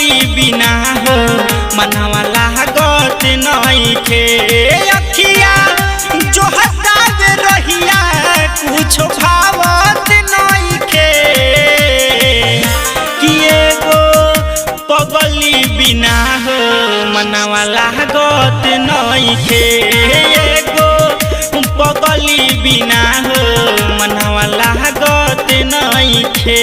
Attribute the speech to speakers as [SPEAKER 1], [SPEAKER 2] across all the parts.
[SPEAKER 1] पगली बिना हो मनवा लागत नइखे अखिया जो हटावे रहिया कुछ भावत नइखे कि एगो पगली बिना हो मनवा लागत नइखे एगो पगली बिना हो मनवा लागत नइखे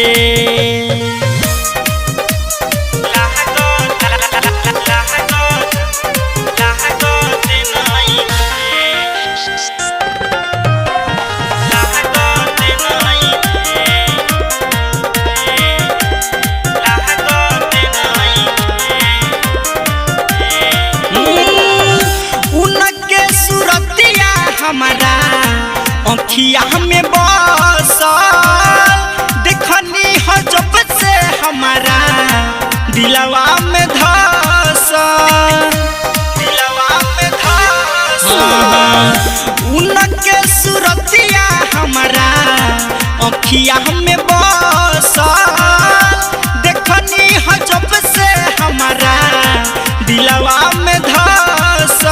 [SPEAKER 1] हमारा अखिया में बसल देखनी हो जब से हमारा दिलवा में धसल उनके सूरतिया हमारा अखिया में बसल देखनी हो जब से हमारा दिलवा में धसल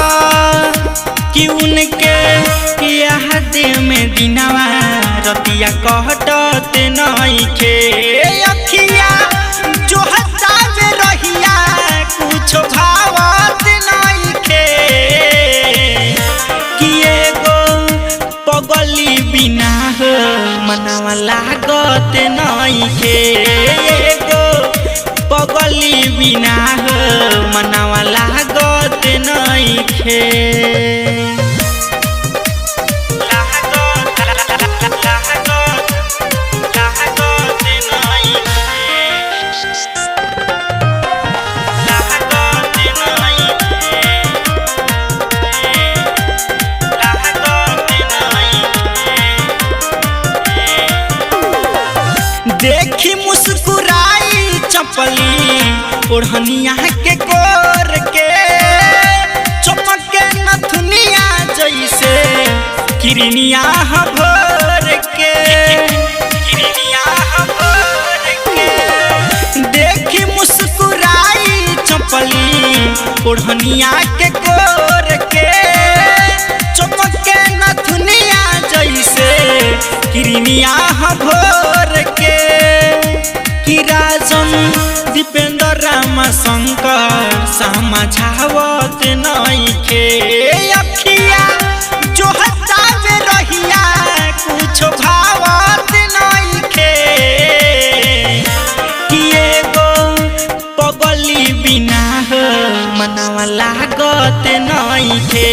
[SPEAKER 1] कि उनके याद में दिनवा रतिया कहटत नइखे अखिया जो हटावे रहिया कुछ भावत नइखे कि एगो पगली बिना हो मनवा लागत नइखे एगो पगली बिना हो मनवा लागत नइखे देखी मुस्कुराई चपली ओढ़निया के गोर के चमक के नथुनिया जैसे किरनिया भोर के देखी मुस्कुराई चपली ओढ़निया के गोर के चमक के नथुनिया जैसे किरनिया भोर के कि राजन दीपेंद्र राम शंकर समझावत नइखे अखिया जो हटावे रहिया कुछ भावत नइखे कि एगो पगली बिना हो मनवा लागत नइखे।